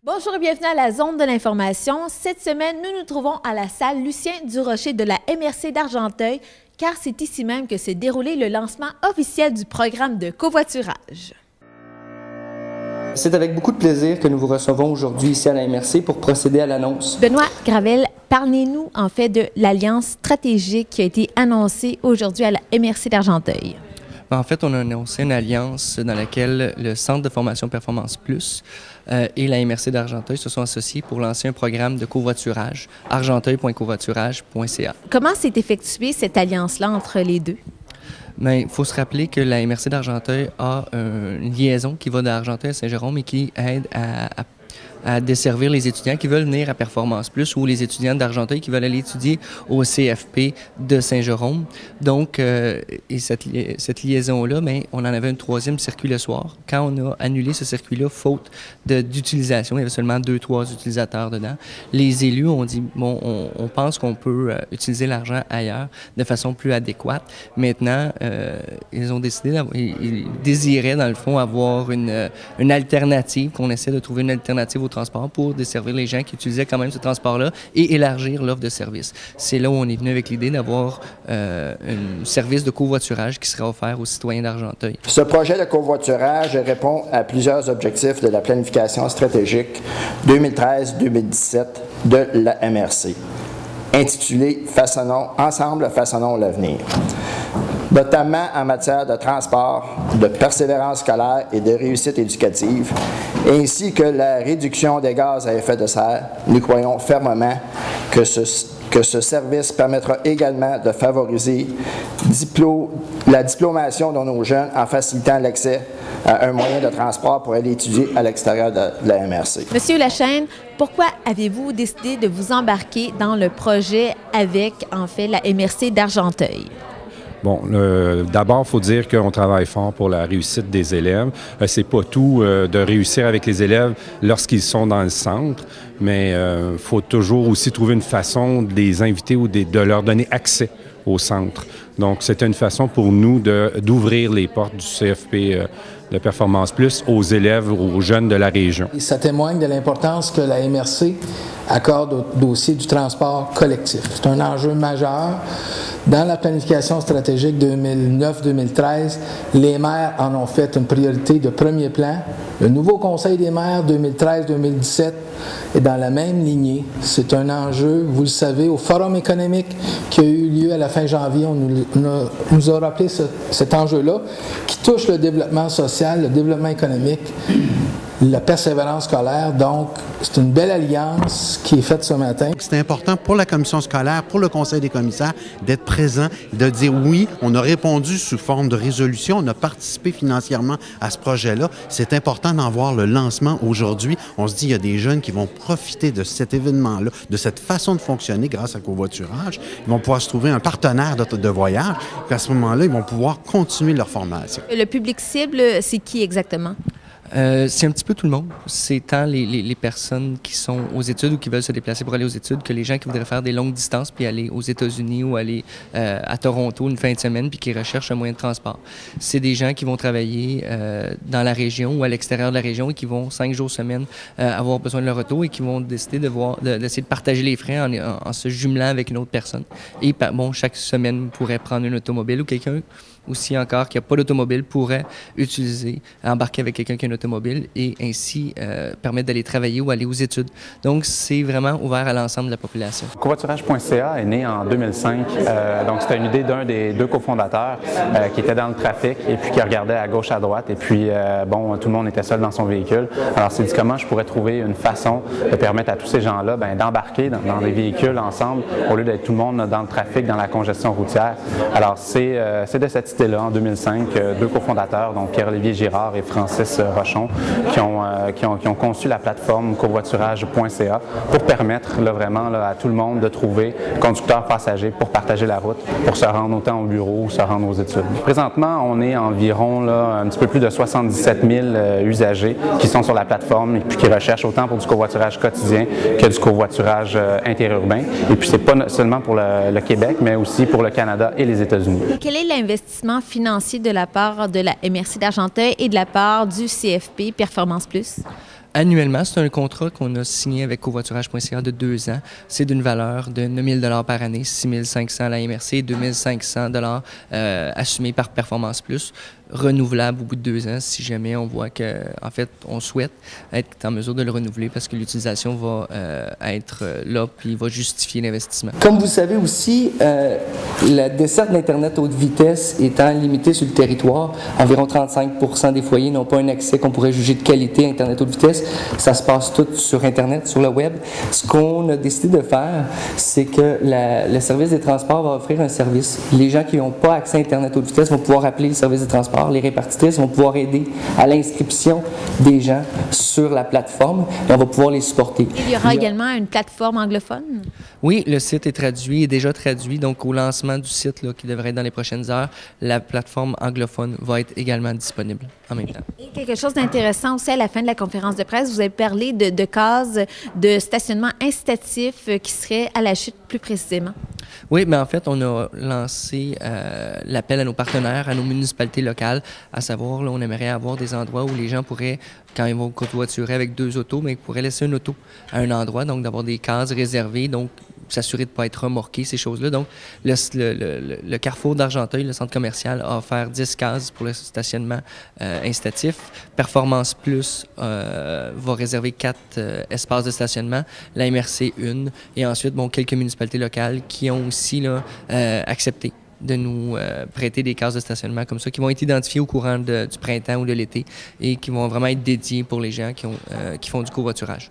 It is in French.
Bonjour et bienvenue à la Zone de l'information. Cette semaine, nous nous trouvons à la salle Lucien Durocher de la MRC d'Argenteuil, car c'est ici même que s'est déroulé le lancement officiel du programme de covoiturage. C'est avec beaucoup de plaisir que nous vous recevons aujourd'hui ici à la MRC pour procéder à l'annonce. Benoît Gravel, parlez-nous en fait de l'alliance stratégique qui a été annoncée aujourd'hui à la MRC d'Argenteuil. En fait, on a annoncé une alliance dans laquelle le Centre de formation Performance Plus et la MRC d'Argenteuil se sont associés pour lancer un programme de covoiturage, argenteuil.covoiturage.ca. Comment s'est effectuée cette alliance-là entre les deux? Bien, il faut se rappeler que la MRC d'Argenteuil a une liaison qui va d'Argenteuil à Saint-Jérôme et qui aide à desservir les étudiants qui veulent venir à Performance Plus ou les étudiants d'Argenteuil qui veulent aller étudier au CFP de Saint-Jérôme. Donc, et cette liaison-là, mais on en avait un troisième circuit le soir. Quand on a annulé ce circuit-là, faute d'utilisation, il y avait seulement 2-3 utilisateurs dedans, les élus ont dit, bon, on pense qu'on peut utiliser l'argent ailleurs de façon plus adéquate. Maintenant, ils ont décidé, ils désiraient dans le fond avoir une alternative, qu'on essaie de trouver une alternative au transport pour desservir les gens qui utilisaient quand même ce transport-là et élargir l'offre de services. C'est là où on est venu avec l'idée d'avoir un service de covoiturage qui sera offert aux citoyens d'Argenteuil. Ce projet de covoiturage répond à plusieurs objectifs de la planification stratégique 2013-2017 de la MRC, intitulé « Ensemble, façonnons l'avenir », notamment en matière de transport, de persévérance scolaire et de réussite éducative, ainsi que la réduction des gaz à effet de serre. Nous croyons fermement que ce service permettra également de favoriser la diplomation de nos jeunes en facilitant l'accès à un moyen de transport pour aller étudier à l'extérieur de la MRC. Monsieur Lachaine, pourquoi avez-vous décidé de vous embarquer dans le projet avec, en fait, la MRC d'Argenteuil? Bon, d'abord, il faut dire qu'on travaille fort pour la réussite des élèves. C'est pas tout de réussir avec les élèves lorsqu'ils sont dans le centre, mais il faut toujours aussi trouver une façon de les inviter ou de leur donner accès au centre. Donc, c'était une façon pour nous d'ouvrir les portes du CFP de Performance Plus aux élèves, aux jeunes de la région. Ça témoigne de l'importance que la MRC accorde au dossier du transport collectif. C'est un enjeu majeur. Dans la planification stratégique 2009-2013, les maires en ont fait une priorité de premier plan. Le nouveau Conseil des maires 2013-2017 est dans la même lignée. C'est un enjeu, vous le savez, au Forum économique qui a eu lieu à la fin janvier. On nous a rappelé cet enjeu-là qui touche le développement social, le développement économique, la persévérance scolaire. Donc, c'est une belle alliance qui est faite ce matin. C'est important pour la commission scolaire, pour le conseil des commissaires, d'être présent, de dire oui, on a répondu sous forme de résolution, on a participé financièrement à ce projet-là. C'est important d'en voir le lancement aujourd'hui. On se dit, il y a des jeunes qui vont profiter de cet événement-là, de cette façon de fonctionner grâce à covoiturage. Ils vont pouvoir se trouver un partenaire de voyage, puis à ce moment-là, ils vont pouvoir continuer leur formation. Le public cible, c'est qui exactement? C'est un petit peu tout le monde. C'est tant les personnes qui sont aux études ou qui veulent se déplacer pour aller aux études que les gens qui voudraient faire des longues distances puis aller aux États-Unis ou aller à Toronto une fin de semaine puis qui recherchent un moyen de transport. C'est des gens qui vont travailler dans la région ou à l'extérieur de la région et qui vont 5 jours semaine avoir besoin de leur auto et qui vont décider d'essayer de partager les frais en se jumelant avec une autre personne. Et bon, chaque semaine pourrait prendre une automobile ou quelqu'un aussi encore qui n'a pas d'automobile pourrait embarquer avec quelqu'un qui a une automobile et ainsi permettre d'aller travailler ou aller aux études. Donc, c'est vraiment ouvert à l'ensemble de la population. Covoiturage.ca est né en 2005. Donc, c'était une idée d'un des deux cofondateurs qui était dans le trafic et puis qui regardait à gauche, à droite. Et puis, bon, tout le monde était seul dans son véhicule. Alors, c'est dit comment je pourrais trouver une façon de permettre à tous ces gens-là d'embarquer dans des véhicules ensemble au lieu d'être tout le monde dans le trafic, dans la congestion routière. Alors, c'est de cette idée-là, en 2005, deux cofondateurs, donc Pierre-Olivier Girard et Francis Rochon, qui ont conçu la plateforme covoiturage.ca pour permettre vraiment à tout le monde de trouver conducteurs passagers pour partager la route, pour se rendre autant au bureau ou se rendre aux études. Présentement, on est environ un petit peu plus de 77 000 usagers qui sont sur la plateforme et puis qui recherchent autant pour du covoiturage quotidien que du covoiturage interurbain. Et puis, c'est pas seulement pour le Québec, mais aussi pour le Canada et les États-Unis. Quel est l'investissement financier de la part de la MRC d'Argenteuil et de la part du CFP Performance Plus? Annuellement, c'est un contrat qu'on a signé avec covoiturage.ca de 2 ans. C'est d'une valeur de 9 000 par année, 6 500 à la MRC, 2 500 assumés par Performance Plus, renouvelable au bout de 2 ans si jamais on voit que, en fait, on souhaite être en mesure de le renouveler parce que l'utilisation va être là puis va justifier l'investissement. Comme vous savez aussi, la desserte d'Internet haute vitesse étant limitée sur le territoire, environ 35% des foyers n'ont pas un accès qu'on pourrait juger de qualité à Internet haute vitesse. Ça se passe tout sur Internet, sur le web. Ce qu'on a décidé de faire, c'est que le service des transports va offrir un service. Les gens qui n'ont pas accès à Internet haute vitesse vont pouvoir appeler le service des transports. Les répartitrices vont pouvoir aider à l'inscription des gens sur la plateforme et on va pouvoir les supporter. Il y aura également une plateforme anglophone? Oui, le site est déjà traduit. Donc, au lancement du site, là, qui devrait être dans les prochaines heures, la plateforme anglophone va être également disponible en même temps. Et quelque chose d'intéressant aussi à la fin de la conférence de presse, vous avez parlé de cases de stationnement incitatif qui seraient à la chute plus précisément. Oui, mais en fait, on a lancé l'appel à nos partenaires, à nos municipalités locales, à savoir, là, on aimerait avoir des endroits où les gens pourraient, quand ils vont covoiturer avec 2 autos, mais ils pourraient laisser une auto à un endroit, donc d'avoir des cases réservées, donc s'assurer de ne pas être remorqué, ces choses-là. Donc, le Carrefour d'Argenteuil, le centre commercial, a offert 10 cases pour le stationnement incitatif. Performance Plus va réserver 4 espaces de stationnement, la MRC 1, et ensuite, quelques municipalités locales qui ont aussi là, accepté de nous prêter des cases de stationnement comme ça, qui vont être identifiées au courant du printemps ou de l'été et qui vont vraiment être dédiées pour les gens qui font du covoiturage.